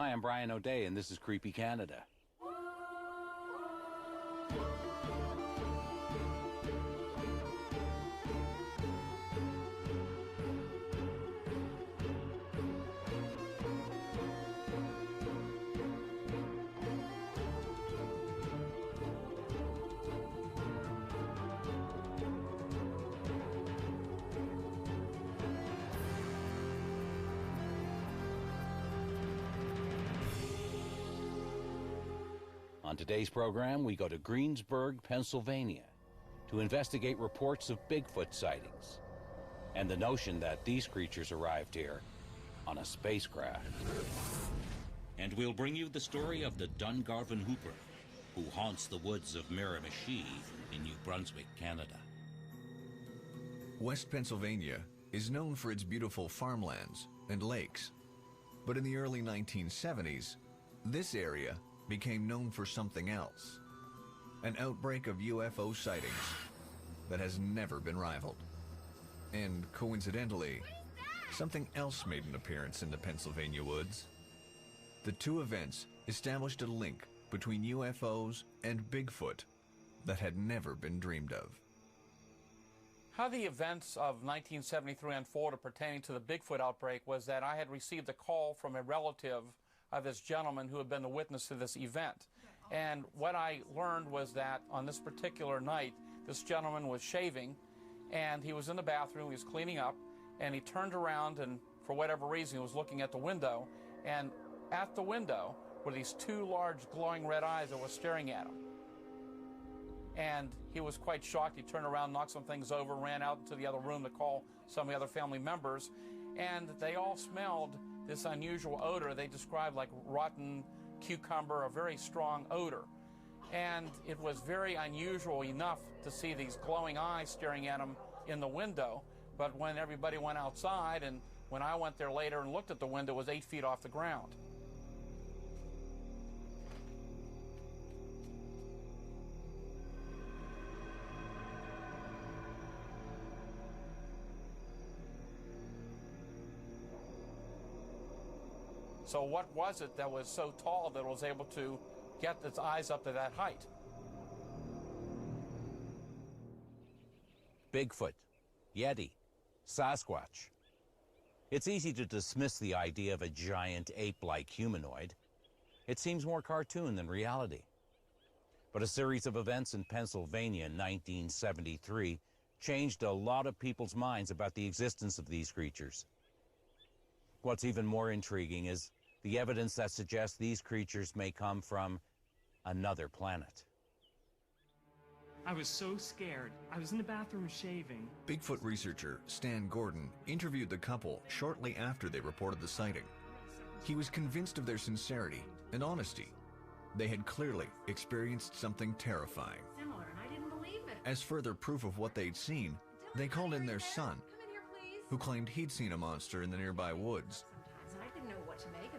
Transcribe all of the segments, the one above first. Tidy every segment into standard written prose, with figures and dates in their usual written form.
Hi, I'm Brian O'Day, and this is Creepy Canada. On today's program, we go to Greensburg, Pennsylvania, to investigate reports of Bigfoot sightings and the notion that these creatures arrived here on a spacecraft. And we'll bring you the story of the Dungarvan Hooper, who haunts the woods of Miramichi in New Brunswick, Canada. West Pennsylvania is known for its beautiful farmlands and lakes, but in the early 1970s, this area became known for something else, an outbreak of UFO sightings that has never been rivaled. And coincidentally, something else made an appearance in the Pennsylvania woods. The two events established a link between UFOs and Bigfoot that had never been dreamed of. How the events of 1973 unfolded pertaining to the Bigfoot outbreak was that I had received a call from a relative of this gentleman who had been the witness to this event. And what I learned was that on this particular night, this gentleman was shaving, and he was in the bathroom, he was cleaning up, and he turned around, and for whatever reason, he was looking at the window, and at the window were these two large glowing red eyes that were staring at him. And he was quite shocked. He turned around, knocked some things over, ran out into the other room to call some of the other family members, and they all smelled this unusual odor they described like rotten cucumber, a very strong odor. And it was very unusual enough to see these glowing eyes staring at him in the window, but when everybody went outside and when I went there later and looked at the window, it was 8 feet off the ground. So what was it that was so tall that it was able to get its eyes up to that height? Bigfoot, Yeti, Sasquatch. It's easy to dismiss the idea of a giant ape-like humanoid. It seems more cartoon than reality. But a series of events in Pennsylvania in 1973 changed a lot of people's minds about the existence of these creatures. What's even more intriguing is the evidence that suggests these creatures may come from another planet. I was so scared. I was in the bathroom shaving. Bigfoot researcher Stan Gordon interviewed the couple shortly after they reported the sighting. He was convinced of their sincerity and honesty. They had clearly experienced something terrifying. Similar, and I didn't believe it. As further proof of what they'd seen, they called in their son, Come in here, please. who claimed he'd seen a monster in the nearby woods. Sometimes I didn't know what to make of it.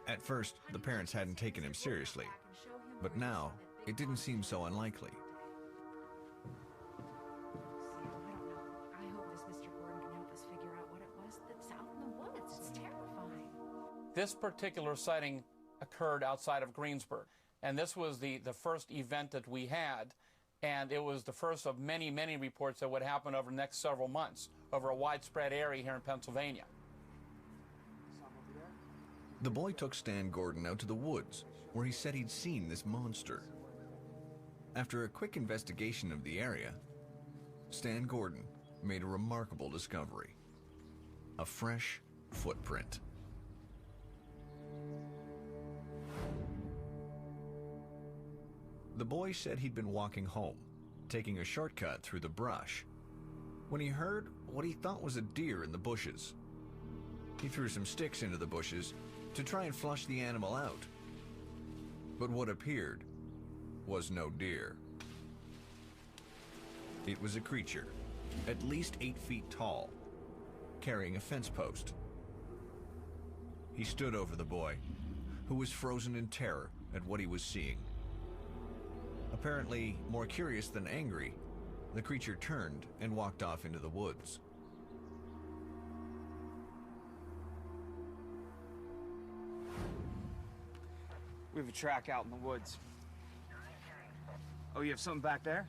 At first, the parents hadn't taken him seriously, but now it didn't seem so unlikely. I hope this Mr. Gordon can help us figure out what it was that's out in the woods. It's terrifying. This particular sighting occurred outside of Greensburg, and this was the first event that we had, and it was the first of many, many reports that would happen over the next several months over a widespread area here in Pennsylvania. The boy took Stan Gordon out to the woods, where he said he'd seen this monster. After a quick investigation of the area, Stan Gordon made a remarkable discovery: a fresh footprint. The boy said he'd been walking home, taking a shortcut through the brush, when he heard what he thought was a deer in the bushes. He threw some sticks into the bushes to try and flush the animal out. But what appeared was no deer. It was a creature, at least 8 feet tall, carrying a fence post. He stood over the boy, who was frozen in terror at what he was seeing. Apparently more curious than angry, the creature turned and walked off into the woods. We have a track out in the woods. Oh, you have something back there?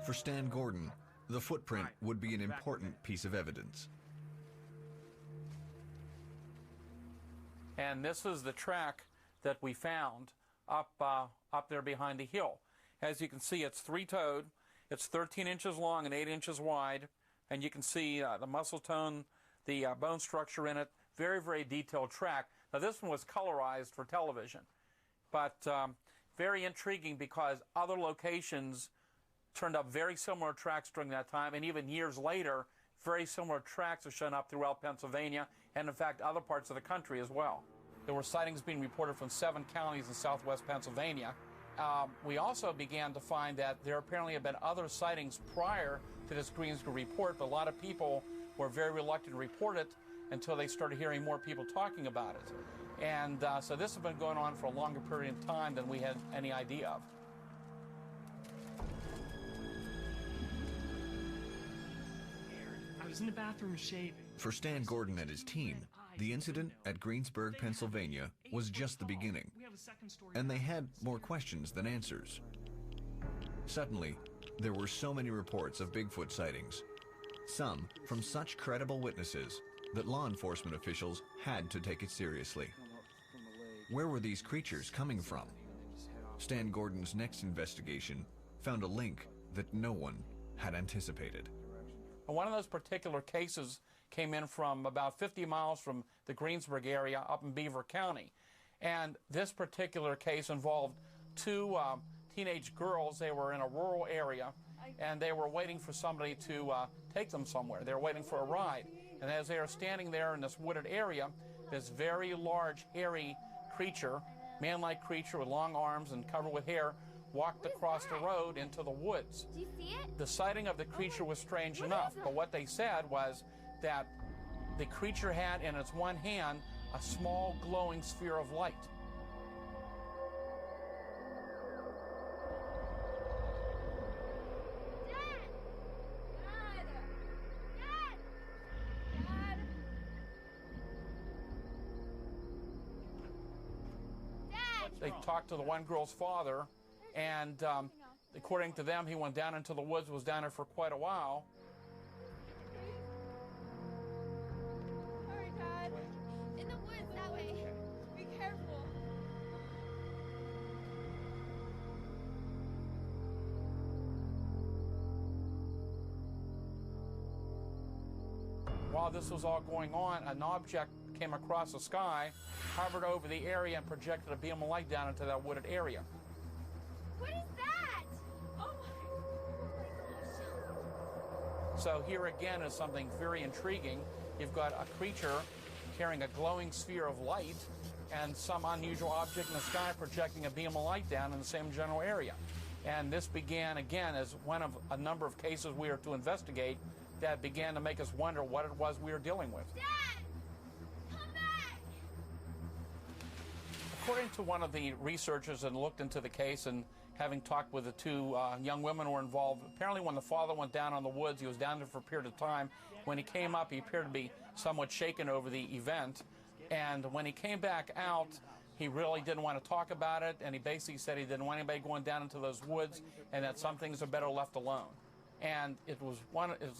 For Stan Gordon, the footprint would be an important piece of evidence. And this is the track that we found up there behind the hill. As you can see, it's three-toed. It's 13 inches long and 8 inches wide. And you can see the muscle tone, the bone structure in it. Very, very detailed track. Now, this one was colorized for television, but very intriguing because other locations turned up very similar tracks during that time, and even years later, very similar tracks have shown up throughout Pennsylvania and, in fact, other parts of the country as well. There were sightings being reported from 7 counties in southwest Pennsylvania. We also began to find that there apparently had been other sightings prior to this Greensburg report, but a lot of people were very reluctant to report it until they started hearing more people talking about it. And so this has been going on for a longer period of time than we had any idea of. I was in the bathroom shaving. For Stan Gordon and his team, the incident at Greensburg, Pennsylvania was just the beginning, and they had more questions than answers. Suddenly, there were so many reports of Bigfoot sightings, some from such credible witnesses that law enforcement officials had to take it seriously. Where were these creatures coming from? Stan Gordon's next investigation found a link that no one had anticipated. One of those particular cases came in from about 50 miles from the Greensburg area up in Beaver County. And this particular case involved 2 teenage girls. They were in a rural area, and they were waiting for somebody to take them somewhere. They were waiting for a ride. And as they are standing there in this wooded area, this very large, hairy creature, man-like creature with long arms and covered with hair, walked across the road into the woods. Do you see it? The sighting of the creature was strange enough, but what they said was that the creature had in its one hand a small glowing sphere of light. They talked to the one girl's father, and according to them, he went down into the woods, was down there for quite a while. Hurry, Dad. In the woods that way. Be careful. While this was all going on, an object came across the sky, hovered over the area, and projected a beam of light down into that wooded area. What is that? Oh my. So here again is something very intriguing. You've got a creature carrying a glowing sphere of light and some unusual object in the sky projecting a beam of light down in the same general area. And this began again as one of a number of cases we are to investigate that began to make us wonder what it was we were dealing with. Dad! Come back! According to one of the researchers that looked into the case and having talked with the 2 young women who were involved, apparently when the father went down on the woods, he was down there for a period of time. When he came up, he appeared to be somewhat shaken over the event. And when he came back out, he really didn't want to talk about it, and he basically said he didn't want anybody going down into those woods and that some things are better left alone. And it was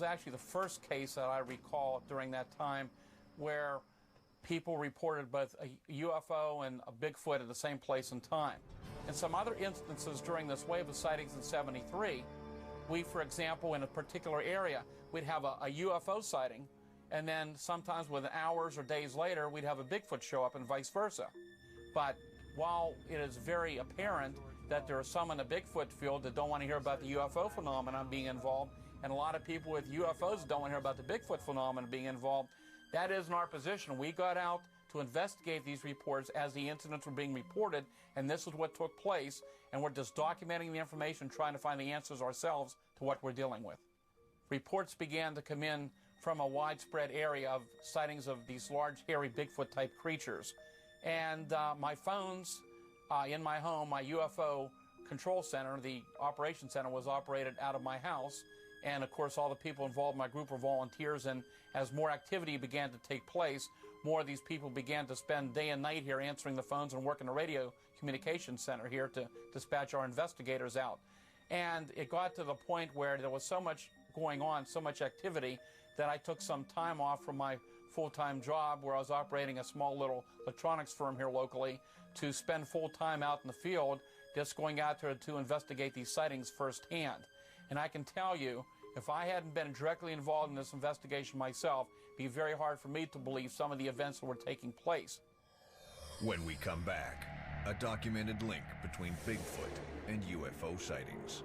actually the first case that I recall during that time where people reported both a UFO and a Bigfoot at the same place and time. In some other instances during this wave of sightings in '73, we, for example, in a particular area, we'd have a UFO sighting, and then sometimes within hours or days later, we'd have a Bigfoot show up and vice versa. But while it is very apparent that there are some in the Bigfoot field that don't want to hear about the UFO phenomenon being involved, and a lot of people with UFOs don't want to hear about the Bigfoot phenomenon being involved, that isn't our position. We got out to investigate these reports as the incidents were being reported, and this is what took place, and we're just documenting the information, trying to find the answers ourselves to what we're dealing with. Reports began to come in from a widespread area of sightings of these large, hairy Bigfoot-type creatures. And my phones in my home, my UFO control center, the operation center, was operated out of my house. And of course, all the people involved in my group were volunteers. And as more activity began to take place, more of these people began to spend day and night here answering the phones and working the radio communications center here to dispatch our investigators out. And it got to the point where there was so much going on, so much activity, that I took some time off from my full-time job where I was operating a small little electronics firm here locally to spend full time out in the field just going out there to investigate these sightings firsthand. And I can tell you, if I hadn't been directly involved in this investigation myself, it'd be very hard for me to believe some of the events that were taking place. When we come back, a documented link between Bigfoot and UFO sightings.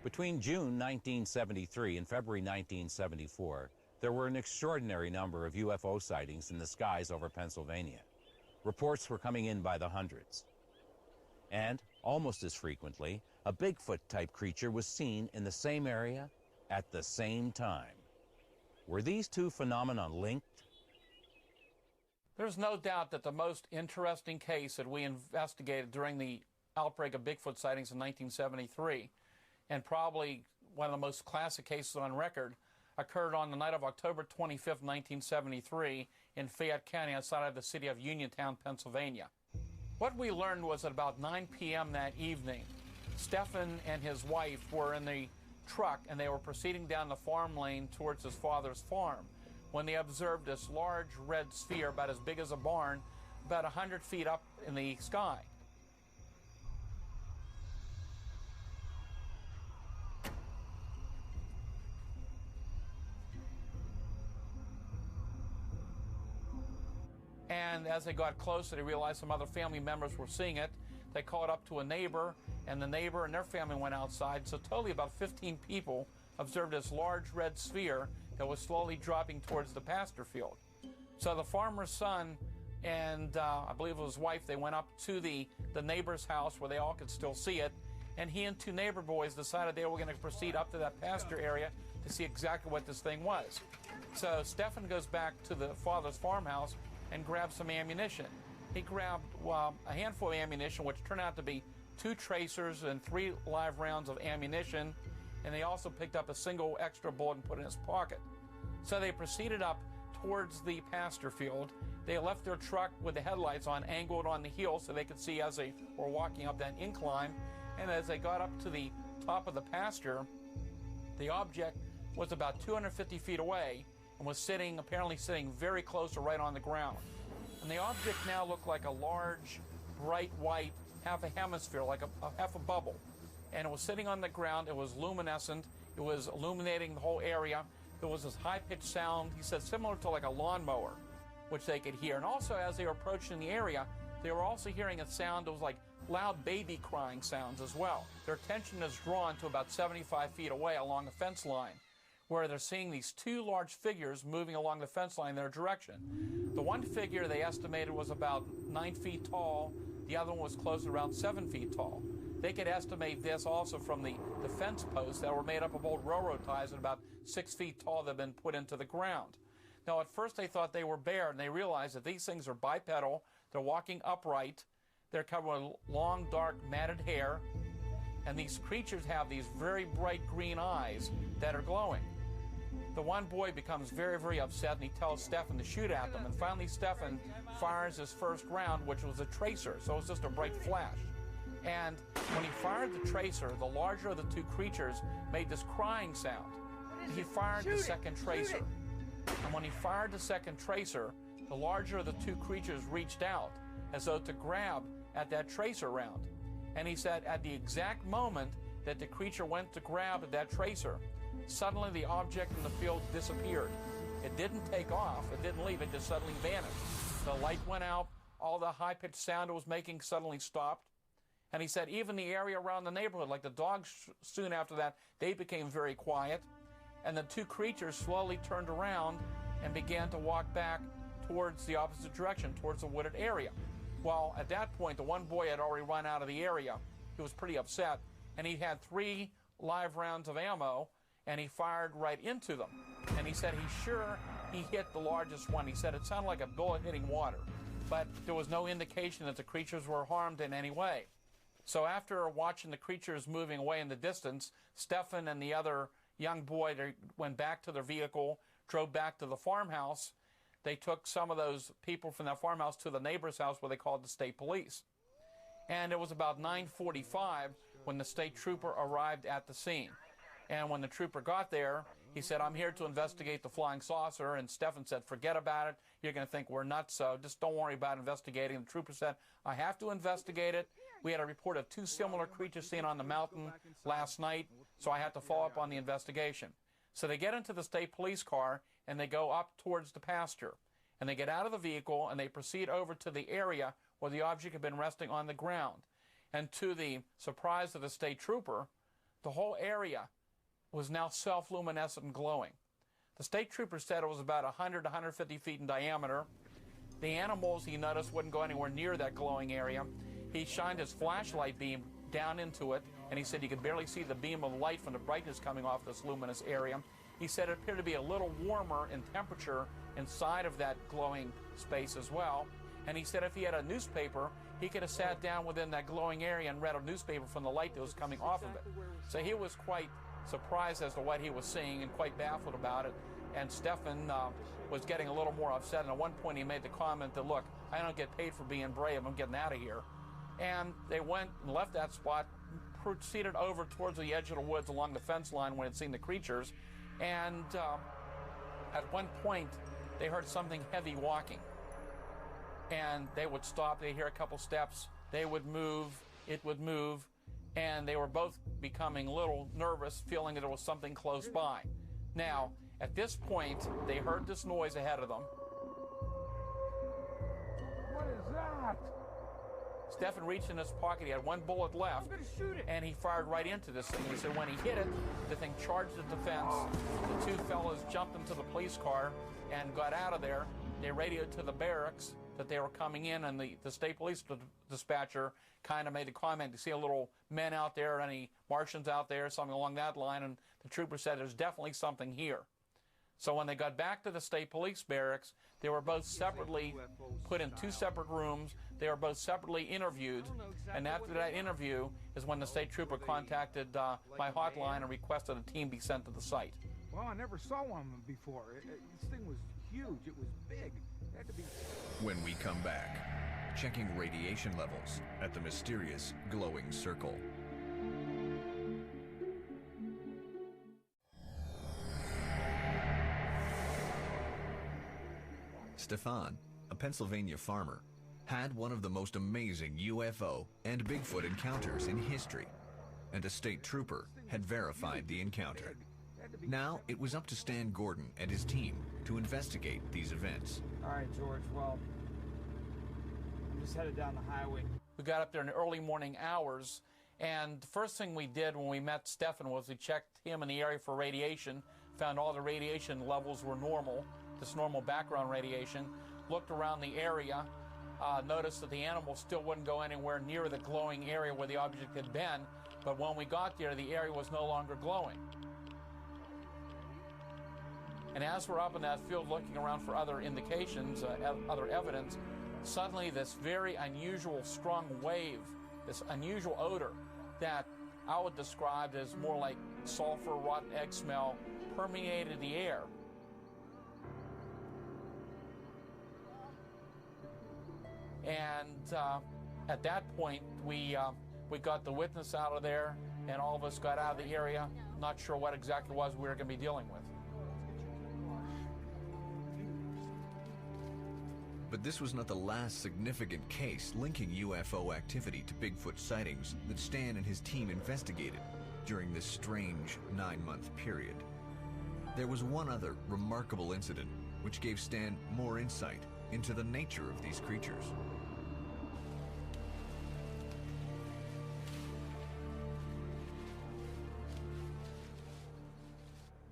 Between June 1973 and February 1974, there were an extraordinary number of UFO sightings in the skies over Pennsylvania. Reports were coming in by the hundreds. And, almost as frequently, a Bigfoot-type creature was seen in the same area at the same time. Were these two phenomena linked? There's no doubt that the most interesting case that we investigated during the outbreak of Bigfoot sightings in 1973, and probably one of the most classic cases on record, occurred on the night of October 25th, 1973 in Fayette County outside of the city of Uniontown, Pennsylvania. What we learned was at about 9 p.m. that evening, Stephen and his wife were in the truck and they were proceeding down the farm lane towards his father's farm when they observed this large red sphere about as big as a barn, about 100 feet up in the sky. And as they got closer, they realized some other family members were seeing it. They called up to a neighbor, and the neighbor and their family went outside. So totally about 15 people observed this large red sphere that was slowly dropping towards the pasture field. So the farmer's son and I believe it was his wife, they went up to the neighbor's house where they all could still see it. And he and two neighbor boys decided they were going to proceed up to that pasture area to see exactly what this thing was. So Stephen goes back to the father's farmhouse and grabs some ammunition. He grabbed a handful of ammunition, which turned out to be 2 tracers and 3 live rounds of ammunition, and they also picked up a single extra bullet and put it in his pocket. So they proceeded up towards the pasture field. They left their truck with the headlights on, angled on the hill so they could see as they were walking up that incline. And as they got up to the top of the pasture, the object was about 250 feet away and was apparently sitting very close or right on the ground. And the object now looked like a large, bright white, half a hemisphere, like a half a bubble. And it was sitting on the ground. It was luminescent. It was illuminating the whole area. There was this high-pitched sound, he said, similar to like a lawnmower, which they could hear. And also, as they were approaching the area, they were also hearing a sound that was like loud baby crying sounds as well. Their attention is drawn to about 75 feet away along the fence line, where they're seeing these 2 large figures moving along the fence line in their direction. The one figure they estimated was about 9 feet tall. The other one was close to around 7 feet tall. They could estimate this also from the fence posts that were made up of old railroad ties and about 6 feet tall that had been put into the ground. Now, at first they thought they were bear, and they realized that these things are bipedal. They're walking upright. They're covered with long, dark, matted hair. And these creatures have these very bright green eyes that are glowing. The one boy becomes very, very upset, and he tells Stephen to shoot at them. And finally, Stephen fires his first round, which was a tracer, so it was just a bright flash. And when he fired the tracer, the larger of the 2 creatures made this crying sound. He fired the second tracer. And when he fired the second tracer, the larger of the 2 creatures reached out as though to grab at that tracer round. And he said at the exact moment that the creature went to grab at that tracer, suddenly the object in the field disappeared. It didn't take off, it didn't leave, it just suddenly vanished. The light went out, all the high-pitched sound it was making suddenly stopped. And he said even the area around the neighborhood, like the dogs soon after that, they became very quiet. And the 2 creatures slowly turned around and began to walk back towards the opposite direction, towards the wooded area. Well, at that point, the one boy had already run out of the area. He was pretty upset, and he had 3 live rounds of ammo, and he fired right into them. And he said he hit the largest one. He said it sounded like a bullet hitting water, but there was no indication that the creatures were harmed in any way. So after watching the creatures moving away in the distance, Stefan and the other young boy went back to their vehicle, drove back to the farmhouse. They took some of those people from that farmhouse to the neighbor's house where they called the state police. And it was about 9:45 when the state trooper arrived at the scene. And when the trooper got there, he said, "I'm here to investigate the flying saucer." And Stefan said, "Forget about it. You're going to think we're nuts, so just don't worry about investigating." The trooper said, "I have to investigate it. We had a report of 2 similar creatures seen on the mountain last night, so I have to follow up on the investigation." So they get into the state police car, and they go up towards the pasture. And they get out of the vehicle, and they proceed over to the area where the object had been resting on the ground. And to the surprise of the state trooper, the whole area was now self-luminescent and glowing. The state trooper said it was about 100 to 150 feet in diameter. The animals, he noticed, wouldn't go anywhere near that glowing area. He shined his flashlight beam down into it, and he said he could barely see the beam of light from the brightness coming off this luminous area. He said it appeared to be a little warmer in temperature inside of that glowing space as well. And he said if he had a newspaper, he could have sat down within that glowing area and read a newspaper from the light that was coming off of it. So he was quite surprised as to what he was seeing and quite baffled about it. And Stefan was getting a little more upset. And at one point he made the comment that, "Look, I don't get paid for being brave. I'm getting out of here." And they went and left that spot, proceeded over towards the edge of the woods along the fence line when they'd seen the creatures. And at one point, they heard something heavy walking. And they would stop, they'd hear a couple steps, they would move, it would move, and they were both becoming a little nervous, feeling that there was something close by. Now, at this point, they heard this noise ahead of them. What is that? Stefan reached in his pocket, he had 1 bullet left, and he fired right into this thing. He said when he hit it, the thing charged at the fence. The 2 fellas jumped into the police car and got out of there. They radioed to the barracks that they were coming in, and the state police dispatcher kind of made a comment to see a little men out there, any Martians out there, something along that line, and the trooper said there's definitely something here. So when they got back to the state police barracks, they were both separately put in 2 separate rooms. They were both separately interviewed, and after that interview is when the state trooper contacted my hotline and requested a team be sent to the site. Well, I never saw one before. This thing was huge. It was big. It had to be... When we come back, checking radiation levels at the mysterious glowing circle. Stefan, a Pennsylvania farmer, had one of the most amazing UFO and Bigfoot encounters in history, and a state trooper had verified the encounter. Now it was up to Stan Gordon and his team to investigate these events. All right, George, well, I'm just headed down the highway. We got up there in the early morning hours, and the first thing we did when we met Stefan was we checked him in the area for radiation, found all the radiation levels were normal, this normal background radiation, looked around the area, noticed that the animal still wouldn't go anywhere near the glowing area where the object had been, but when we got there, the area was no longer glowing. And as we're up in that field looking around for other indications, other evidence, suddenly this very unusual strong wave, this unusual odor that I would describe as more like sulfur, rotten egg smell, permeated the air. And at that point, we got the witness out of there, and all of us got out of the area, not sure what exactly it was we were going to be dealing with. But this was not the last significant case linking UFO activity to Bigfoot sightings that Stan and his team investigated during this strange 9-month period. There was one other remarkable incident which gave Stan more insight into the nature of these creatures.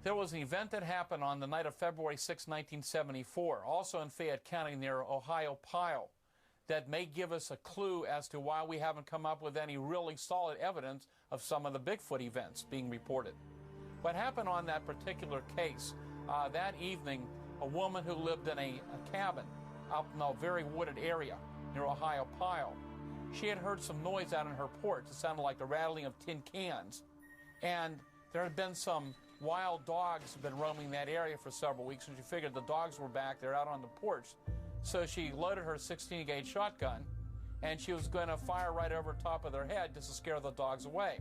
There was an event that happened on the night of February 6, 1974, also in Fayette County near Ohio Pile, that may give us a clue as to why we haven't come up with any really solid evidence of some of the Bigfoot events being reported. What happened on that particular case, that evening, a woman who lived in a cabin out in a very wooded area near Ohio Pile she had heard some noise out on her porch. It sounded like the rattling of tin cans. And there had been some wild dogs had been roaming that area for several weeks, and she figured the dogs were back. They're out on the porch. So she loaded her 16-gauge shotgun, and she was going to fire right over top of their head just to scare the dogs away.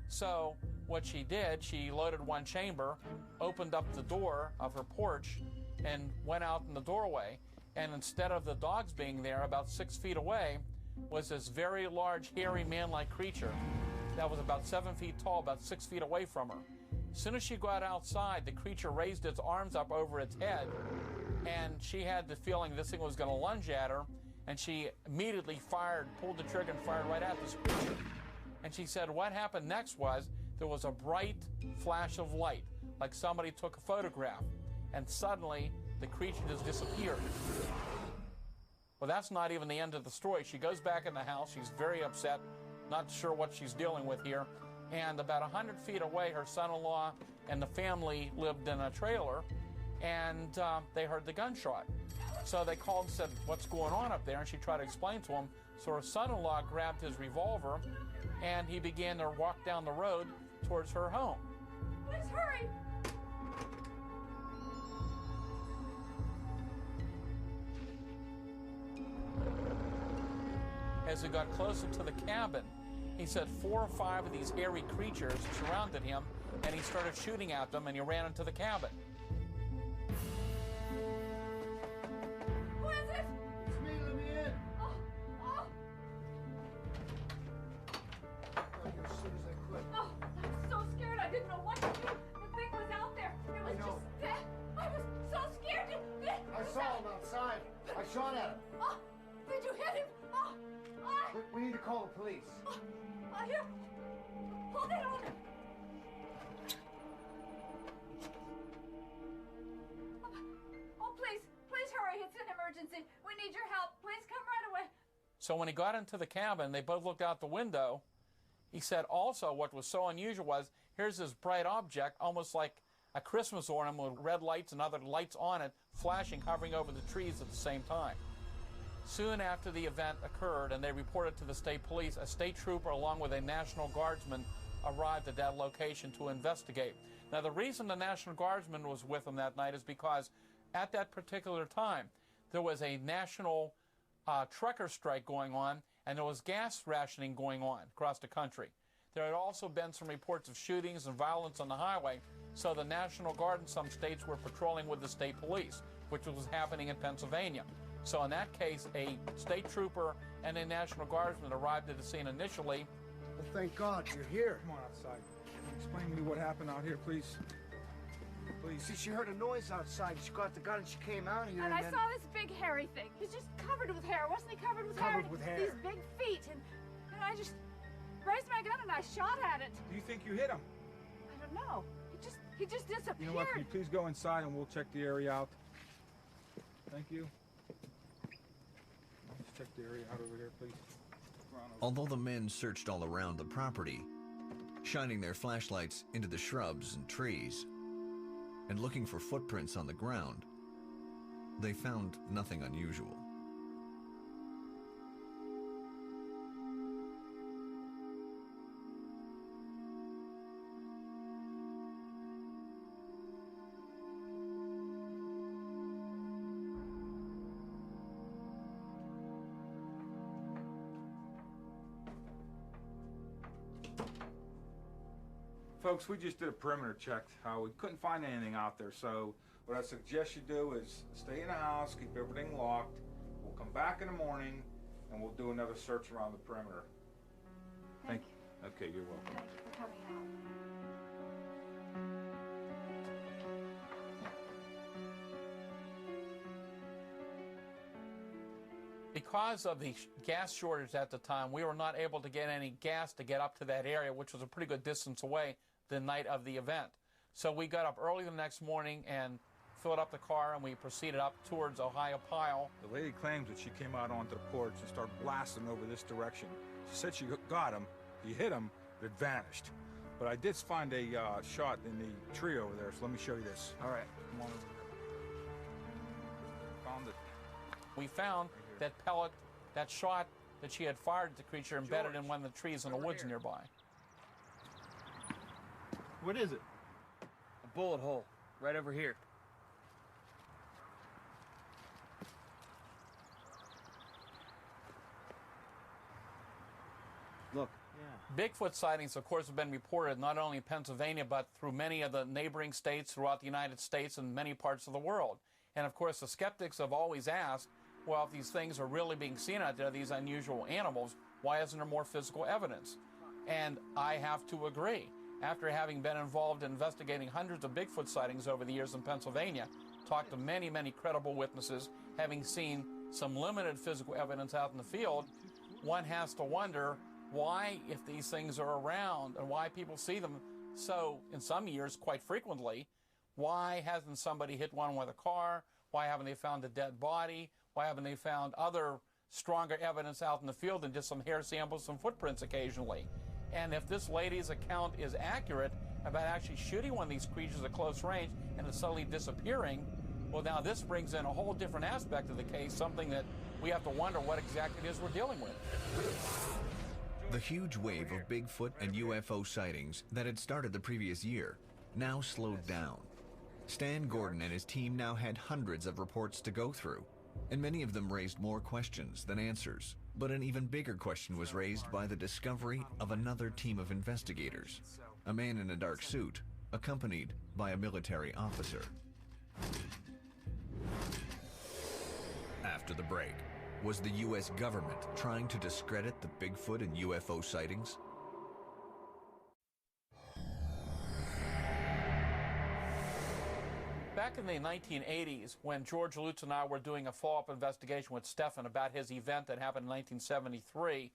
So what she did, she loaded one chamber, opened up the door of her porch, and went out in the doorway. And instead of the dogs being there, about 6 feet away, was this very large, hairy, man-like creature that was about 7 feet tall, about 6 feet away from her. As soon as she got outside, the creature raised its arms up over its head, and she had the feeling this thing was going to lunge at her, and she immediately fired, pulled the trigger and fired right at this creature. And she said what happened next was there was a bright flash of light, like somebody took a photograph, and suddenly the creature just disappeared. Well, that's not even the end of the story. She goes back in the house. She's very upset, not sure what she's dealing with here. And about 100 feet away, her son-in-law and the family lived in a trailer, and they heard the gunshot. So they called and said, what's going on up there? And she tried to explain to him. So her son-in-law grabbed his revolver, and he began to walk down the road towards her home. Please hurry! As he got closer to the cabin, he said 4 or 5 of these hairy creatures surrounded him, and he started shooting at them, and he ran into the cabin. Who is it? It's me, let me in. Oh, oh, Got here as soon as I could. oh, I was so scared I didn't know what to do. The thing was out there. It was know. just that. I was so scared. I saw him outside. I shot at him. Oh, did you hit him? Oh, We need to call the police. here. Hold it on. Oh, please hurry. It's an emergency. We need your help. Please come right away. So when he got into the cabin, they both looked out the window. He said also what was so unusual was, here's this bright object, almost like a Christmas ornament with red lights and other lights on it, flashing, hovering over the trees at the same time. Soon after the event occurred and they reported to the state police, a state trooper along with a National Guardsman arrived at that location to investigate. Now the reason the National Guardsman was with them that night is because at that particular time there was a national trucker strike going on, and there was gas rationing going on across the country. There had also been some reports of shootings and violence on the highway, so the National Guard in some states were patrolling with the state police, which was happening in Pennsylvania. So in that case, a state trooper and a National Guardsman arrived at the scene initially. Well, thank God you're here. Come on outside. Explain to me what happened out here, please. Please. See, she heard a noise outside. She got the gun and she came out here. And I then... saw this big hairy thing. He's just covered with hair. Wasn't he covered with hair? Covered with hair. These big feet. And I just raised my gun and I shot at it. Do you think you hit him? I don't know. He just disappeared. You know what? Can you please go inside and we'll check the area out? Thank you. Let's check the area out over here, please. Although the men searched all around the property, shining their flashlights into the shrubs and trees, and looking for footprints on the ground, they found nothing unusual. Folks, we just did a perimeter check. We couldn't find anything out there, so what I suggest you do is stay in the house, keep everything locked. We'll come back in the morning and we'll do another search around the perimeter. Thank you. Okay, you're welcome. Thank you for coming out. Because of the gas shortage at the time, we were not able to get any gas to get up to that area, which was a pretty good distance away the night of the event. So we got up early the next morning and filled up the car, and we proceeded up towards Ohio Pile. The lady claims that she came out onto the porch and started blasting over this direction. She said she got him, he hit him, but it vanished. But I did find a shot in the tree over there, so let me show you this. All right, come on over here. Found it. We found that pellet, that shot that she had fired at the creature embedded in one of the trees in the woods nearby. What is it? A bullet hole, right over here. Look. Yeah. Bigfoot sightings, of course, have been reported not only in Pennsylvania, but through many of the neighboring states throughout the United States and many parts of the world. And of course, the skeptics have always asked, well, if these things are really being seen out there, these unusual animals, why isn't there more physical evidence? And I have to agree. After having been involved in investigating hundreds of Bigfoot sightings over the years in Pennsylvania, talked to many, many credible witnesses, having seen some limited physical evidence out in the field, one has to wonder why, if these things are around and why people see them so, in some years, quite frequently, why hasn't somebody hit one with a car? Why haven't they found a dead body? Why haven't they found other stronger evidence out in the field than just some hair samples, some footprints occasionally? And if this lady's account is accurate about actually shooting one of these creatures at close range and it suddenly disappearing, well, now this brings in a whole different aspect of the case, something that we have to wonder what exactly it is we're dealing with. The huge wave of Bigfoot and UFO sightings that had started the previous year now slowed down. Stan Gordon and his team now had hundreds of reports to go through, and many of them raised more questions than answers. But an even bigger question was raised by the discovery of another team of investigators, a man in a dark suit, accompanied by a military officer. After the break, was the U.S. government trying to discredit the Bigfoot and UFO sightings? Back in the 1980s, when George Lutz and I were doing a follow-up investigation with Stefan about his event that happened in 1973,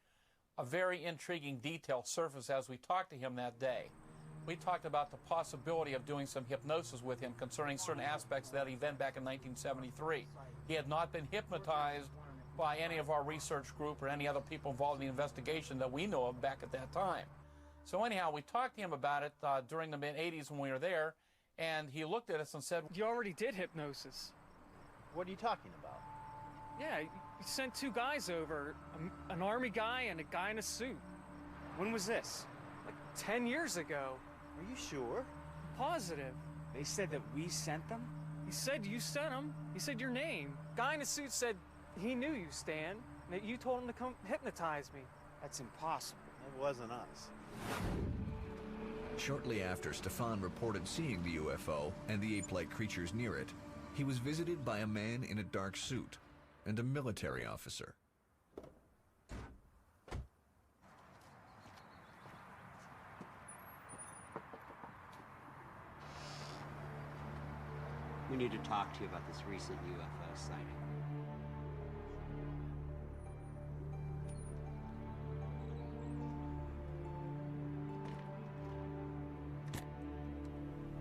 a very intriguing detail surfaced as we talked to him that day. We talked about the possibility of doing some hypnosis with him concerning certain aspects of that event back in 1973. He had not been hypnotized by any of our research group or any other people involved in the investigation that we know of back at that time. So anyhow, we talked to him about it during the mid-80s when we were there, and he looked at us and said, You already did hypnosis. What are you talking about? Yeah, you sent two guys over, an army guy and a guy in a suit. When was this? Like 10 years ago. Are you sure? Positive. They said that we sent them? He said you sent him. He said your name. Guy in a suit said he knew you, Stan, that you told him to come hypnotize me. That's impossible. It wasn't us. Shortly after Stefan reported seeing the UFO and the ape-like creatures near it, he was visited by a man in a dark suit and a military officer. We need to talk to you about this recent UFO sighting.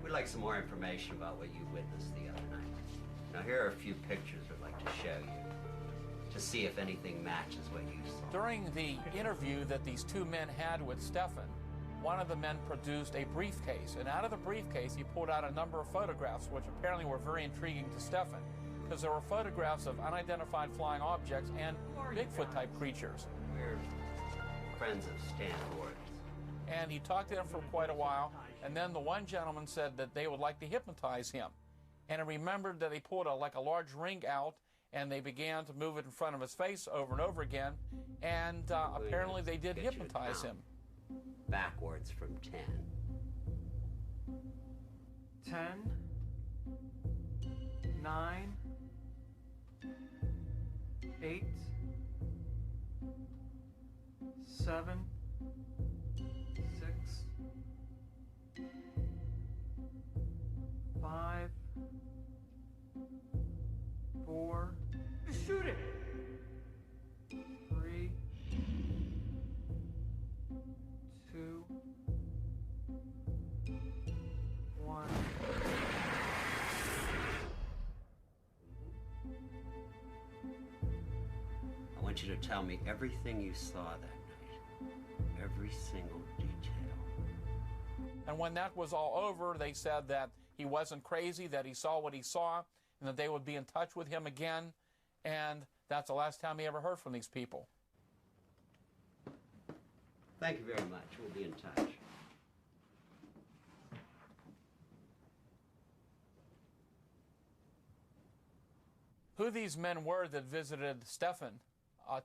We'd like some more information about what you witnessed the other night. Now, here are a few pictures we'd like to show you to see if anything matches what you saw. During the interview that these two men had with Stefan, one of the men produced a briefcase, and out of the briefcase he pulled out a number of photographs which apparently were very intriguing to Stefan, because there were photographs of unidentified flying objects and Bigfoot-type creatures. We're friends of Stan Gordon's. And he talked to him for quite a while, and then the one gentleman said that they would like to hypnotize him. And I remembered that he pulled a large ring out, and they began to move it in front of his face over and over again, and apparently they did hypnotize him. Backwards from 10. 10, 9, 8, 7, 6, 5, 4. Shoot it! 3, 2, 1. I want you to tell me everything you saw that night. Every single detail. And when that was all over, they said that he wasn't crazy, that he saw what he saw, and that they would be in touch with him again. And that's the last time he ever heard from these people. Thank you very much. We'll be in touch. Who these men were that visited Stefan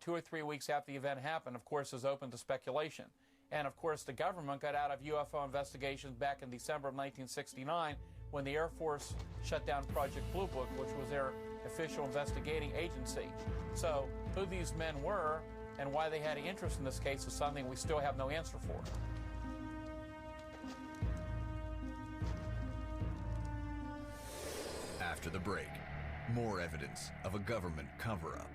2 or 3 weeks after the event happened, of course, is open to speculation. And, of course, the government got out of UFO investigations back in December of 1969 when the Air Force shut down Project Blue Book, which was their official investigating agency. So who these men were and why they had an interest in this case is something we still have no answer for. After the break, more evidence of a government cover-up.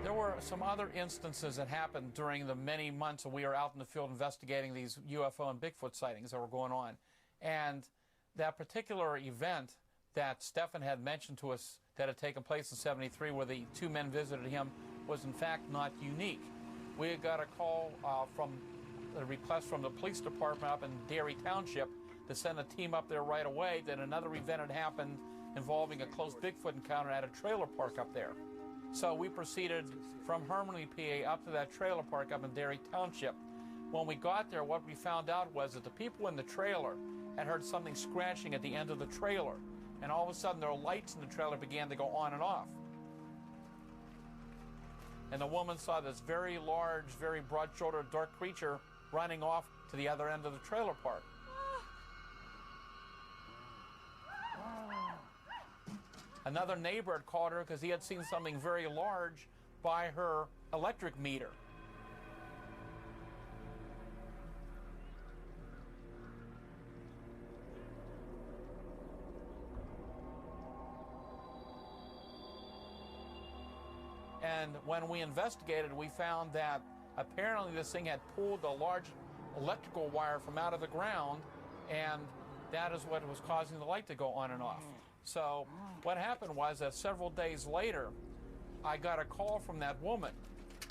There were some other instances that happened during the many months that we were out in the field investigating these UFO and Bigfoot sightings that were going on. And that particular event that Stefan had mentioned to us that had taken place in '73 where the two men visited him was in fact not unique. We had got a call from a request from the police department up in Derry Township to send a team up there right away that another event had happened involving a close Bigfoot encounter at a trailer park up there. So we proceeded from Harmony, PA up to that trailer park up in Derry Township. When we got there, what we found out was that the people in the trailer had heard something scratching at the end of the trailer. And all of a sudden, their lights in the trailer began to go on and off. And the woman saw this very large, very broad-shouldered, dark creature running off to the other end of the trailer park. Another neighbor had called her because he had seen something very large by her electric meter. And when we investigated, we found that apparently this thing had pulled a large electrical wire from out of the ground, and that is what was causing the light to go on and off. So what happened was that several days later, I got a call from that woman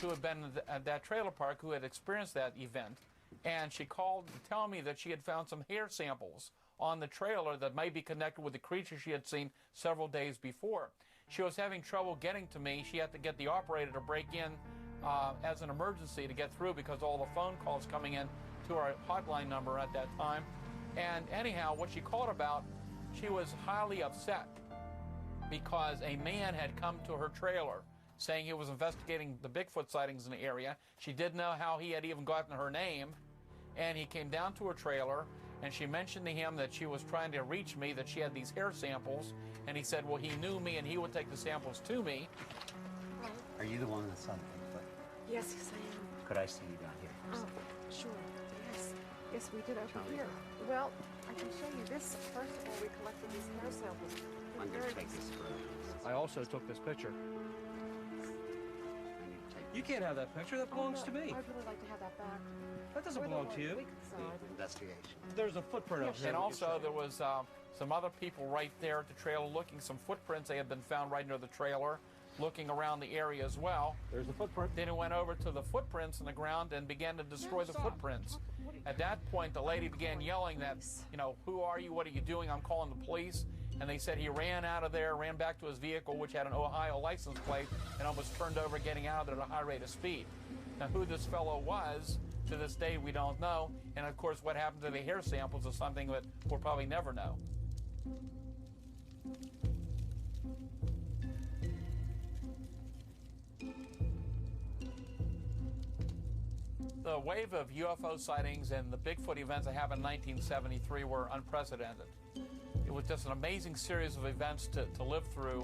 who had been at that trailer park who had experienced that event, and she called to tell me that she had found some hair samples on the trailer that may be connected with the creature she had seen several days before. She was having trouble getting to me. She had to get the operator to break in as an emergency to get through because all the phone calls coming in to our hotline number at that time. And anyhow, what she called about, she was highly upset because a man had come to her trailer saying he was investigating the Bigfoot sightings in the area. She didn't know how he had even gotten her name. And he came down to her trailer, and she mentioned to him that she was trying to reach me, that she had these hair samples. And he said, well, he knew me and he would take the samples to me. Are you the one that saw the Bigfoot? Yes, yes, I am. Could I see you down here? Oh, sure. Yes. Yes, we did over here. Well, I can show you this. First of all, we collected these hair samples. I'm going to take this for I also took this picture. You can't have that picture. That belongs to me. I'd really like to have that back. That doesn't belong to you. investigation. There's a footprint out here. And also there was some other people right there at the trailer looking, some footprints. They had been found right near the trailer, looking around the area as well. There's the footprint. Then it went over to the footprints in the ground and began to destroy the footprints. At that point, the lady began yelling that, you know, who are you? What are you doing? I'm calling the police. And they said he ran out of there, ran back to his vehicle, which had an Ohio license plate, and almost turned over getting out of there at a high rate of speed. Now, who this fellow was, to this day, we don't know. And, of course, what happened to the hair samples is something that we'll probably never know. The wave of UFO sightings and the Bigfoot events that happened in 1973 were unprecedented. It was just an amazing series of events to live through.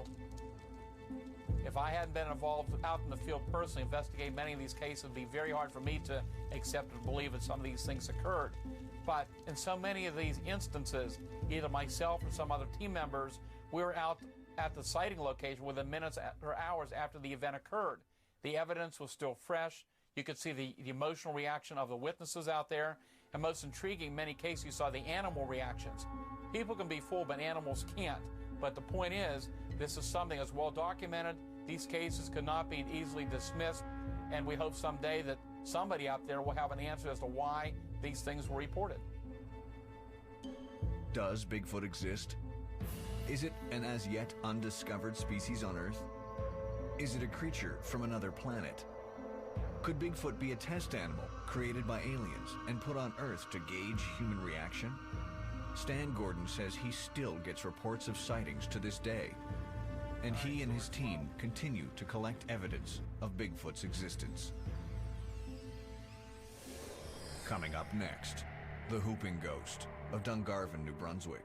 If I hadn't been involved out in the field personally, investigating many of these cases, it would be very hard for me to accept and believe that some of these things occurred. But in so many of these instances, either myself or some other team members, we were out at the sighting location within minutes or hours after the event occurred. The evidence was still fresh. You could see the emotional reaction of the witnesses out there. And most intriguing, in many cases, you saw the animal reactions. People can be fooled, but animals can't. But the point is, this is something that's well documented. These cases could not be easily dismissed. And we hope someday that somebody out there will have an answer as to why these things were reported. Does Bigfoot exist? Is it an as yet undiscovered species on Earth? Is it a creature from another planet? Could Bigfoot be a test animal created by aliens and put on Earth to gauge human reaction? Stan Gordon says he still gets reports of sightings to this day, and he and his team continue to collect evidence of Bigfoot's existence. Coming up next, the Whooping Ghost of Dungarvan, New Brunswick.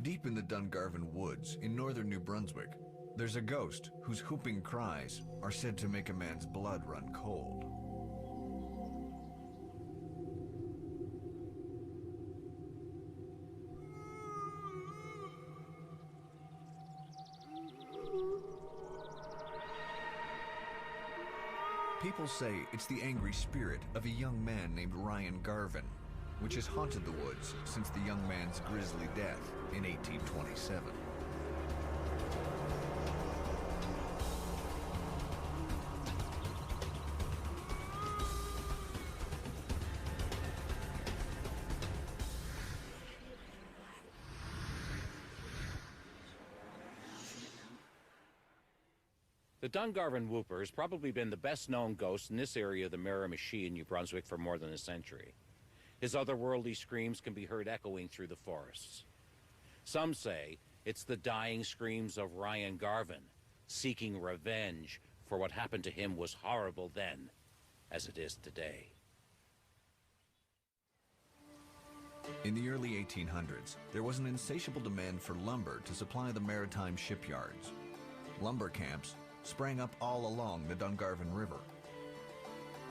Deep in the Dungarvan woods in northern New Brunswick, there's a ghost whose whooping cries are said to make a man's blood run cold. People say it's the angry spirit of a young man named Ryan Garvin, which has haunted the woods since the young man's grisly death in 1827. The Dungarvan Whooper has probably been the best-known ghost in this area of the Miramichi in New Brunswick for more than a century. His otherworldly screams can be heard echoing through the forests. Some say it's the dying screams of Ryan Garvin, seeking revenge for what happened to him was horrible then, as it is today. In the early 1800s, there was an insatiable demand for lumber to supply the maritime shipyards. Lumber camps sprang up all along the Dungarvan River.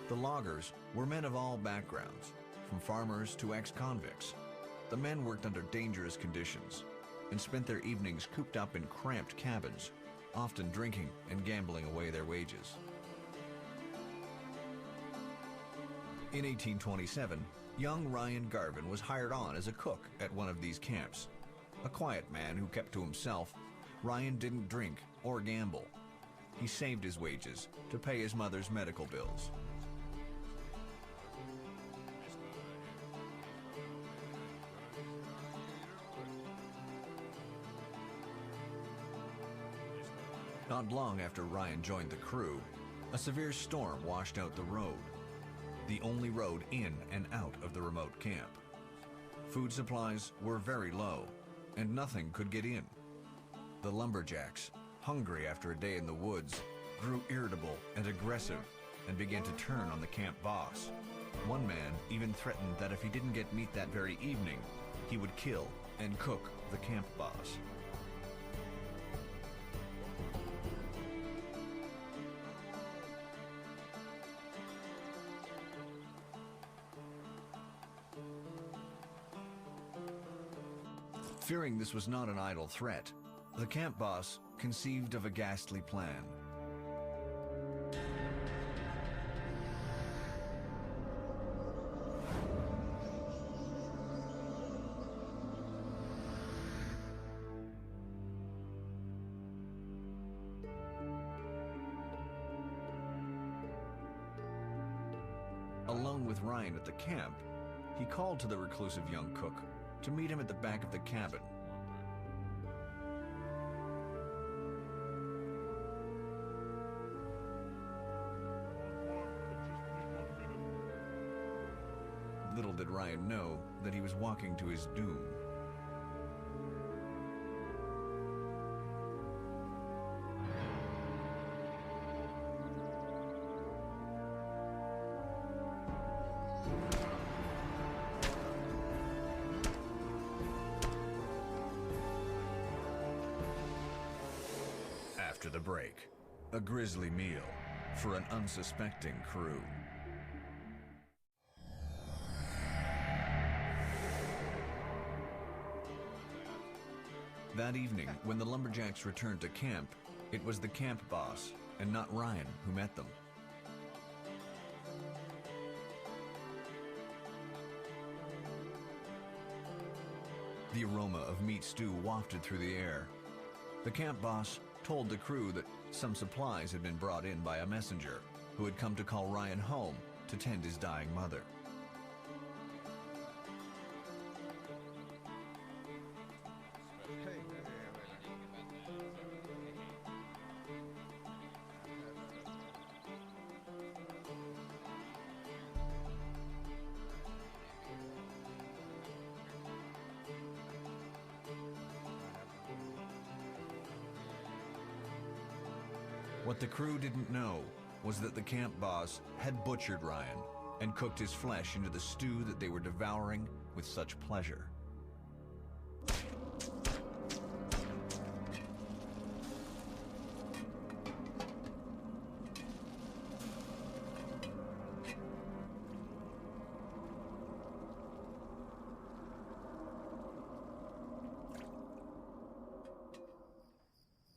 The loggers were men of all backgrounds, from farmers to ex-convicts. The men worked under dangerous conditions and spent their evenings cooped up in cramped cabins, often drinking and gambling away their wages. In 1827, young Ryan Garvin was hired on as a cook at one of these camps. A quiet man who kept to himself, Ryan didn't drink or gamble. He saved his wages to pay his mother's medical bills. Not long after Ryan joined the crew, a severe storm washed out the road, the only road in and out of the remote camp. Food supplies were very low, and nothing could get in. The lumberjacks, hungry after a day in the woods, grew irritable and aggressive and began to turn on the camp boss. One man even threatened that if he didn't get meat that very evening, he would kill and cook the camp boss. Fearing this was not an idle threat, the camp boss conceived of a ghastly plan. Alone with Ryan at the camp, he called to the reclusive young cook to meet him at the back of the cabin. Little did Ryan know that he was walking to his doom. After the break, a grisly meal for an unsuspecting crew. That evening, when the lumberjacks returned to camp, it was the camp boss and not Ryan who met them. The aroma of meat stew wafted through the air. The camp boss told the crew that Some supplies had been brought in by a messenger who had come to call Ryan home to tend his dying mother. What the crew didn't know was that the camp boss had butchered Ryan and cooked his flesh into the stew that they were devouring with such pleasure.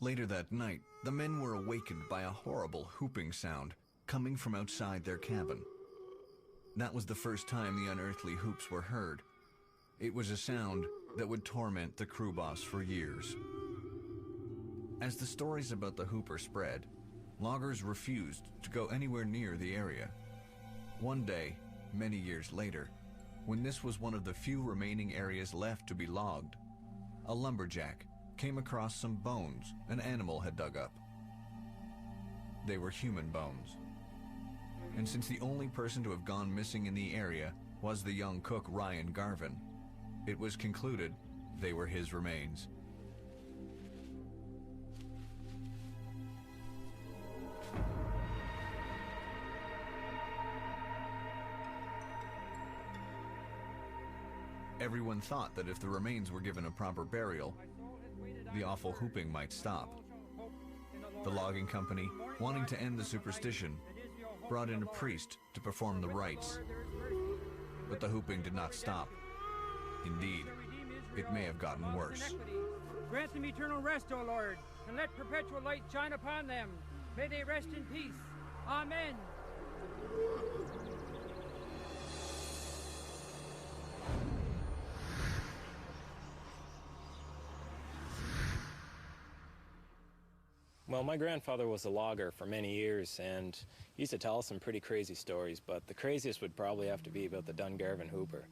Later that night, the men were awakened by a horrible whooping sound coming from outside their cabin. That was the first time the unearthly whoops were heard. It was a sound that would torment the crew boss for years. As the stories about the hooper spread, loggers refused to go anywhere near the area. One day, many years later, when this was one of the few remaining areas left to be logged, a lumberjack came across some bones an animal had dug up. They were human bones. And since the only person to have gone missing in the area was the young cook Ryan Garvin, it was concluded they were his remains. Everyone thought that if the remains were given a proper burial, the awful whooping might stop. The logging company, wanting to end the superstition, brought in a priest to perform the rites. But the whooping did not stop. Indeed, it may have gotten worse. Grant them eternal rest, O Lord, and let perpetual light shine upon them. May they rest in peace. Amen. Well, my grandfather was a logger for many years, and he used to tell us some pretty crazy stories, but the craziest would probably have to be about the Dungarvan Hooper.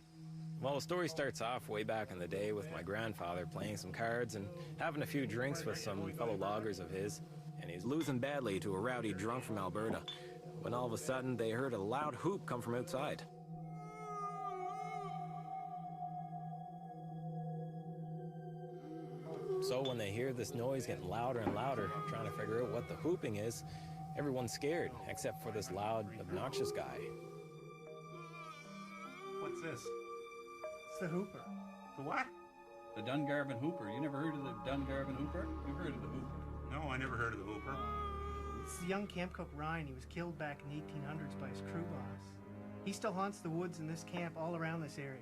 Well, the story starts off way back in the day with my grandfather playing some cards and having a few drinks with some fellow loggers of his, and he's losing badly to a rowdy drunk from Alberta, when all of a sudden they heard a loud whoop come from outside. So when they hear this noise getting louder and louder, trying to figure out what the whooping is, everyone's scared, except for this loud, obnoxious guy. What's this? It's the Hooper. The what? The Dungarvan Hooper. You never heard of the Dungarvan Hooper? You've heard of the Hooper. No, I never heard of the Hooper. It's the young camp cook Ryan. He was killed back in the 1800s by his crew boss. He still haunts the woods in this camp all around this area.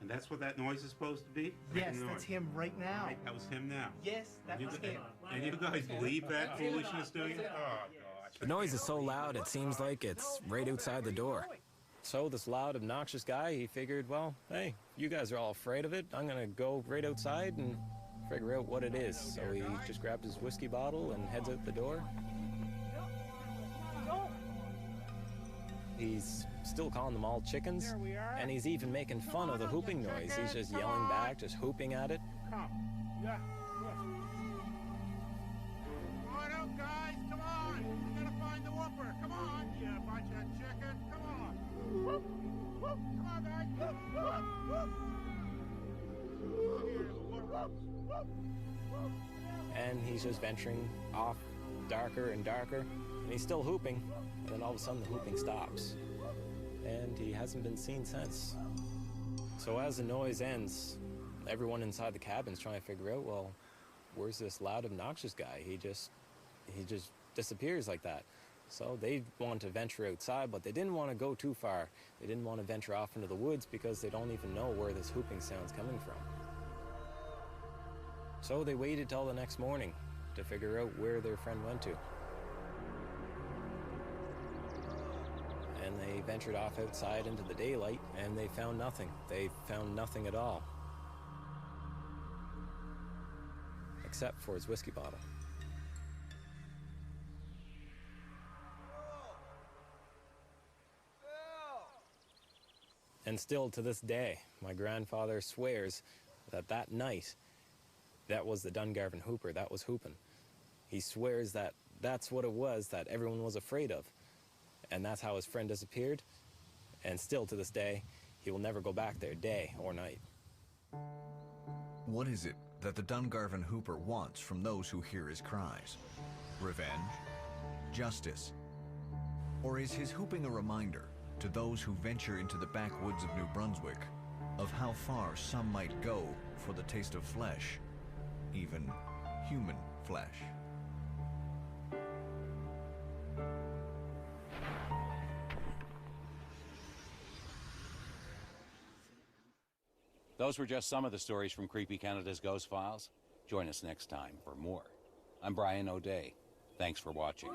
And that's what that noise is supposed to be? Yes, that's him right now. That was him now? Yes, that was him. And you guys believe that foolishness, do you? Oh, gosh. The noise is so loud, it seems like it's right outside the door. So this loud, obnoxious guy, he figured, well, hey, you guys are all afraid of it. I'm going to go right outside and figure out what it is. So he just grabbed his whiskey bottle and heads out the door. He's still calling them all chickens, and he's even making fun of the whooping noise. He's just yelling back, just whooping at it. Come. Yeah. Come on out, guys. Come on. We gotta find the whooper. Come on, you bunch of chickens. Come on. Whoop, whoop. Come on, guys. Whoop, whoop, whoop. And he's just venturing off darker and darker, and he's still whooping. And then all of a sudden the whooping stops, and he hasn't been seen since. So as the noise ends, everyone inside the cabin's trying to figure out, well, where's this loud, obnoxious guy? He just disappears like that. So they want to venture outside, but they didn't want to go too far. They didn't want to venture off into the woods because they don't even know where this whooping sound's coming from. So they waited till the next morning to figure out where their friend went to. And they ventured off outside into the daylight, and they found nothing. They found nothing at all. Except for his whiskey bottle. And still to this day, my grandfather swears that that night, that was the Dungarvan Hooper, that was hooping. He swears that that's what it was that everyone was afraid of. And that's how his friend disappeared. And still to this day, he will never go back there day or night. What is it that the Dungarvan Hooper wants from those who hear his cries? Revenge? Justice? Or is his hooping a reminder to those who venture into the backwoods of New Brunswick of how far some might go for the taste of flesh, even human flesh? Those were just some of the stories from Creepy Canada's Ghost Files. Join us next time for more. I'm Brian O'Day. Thanks for watching.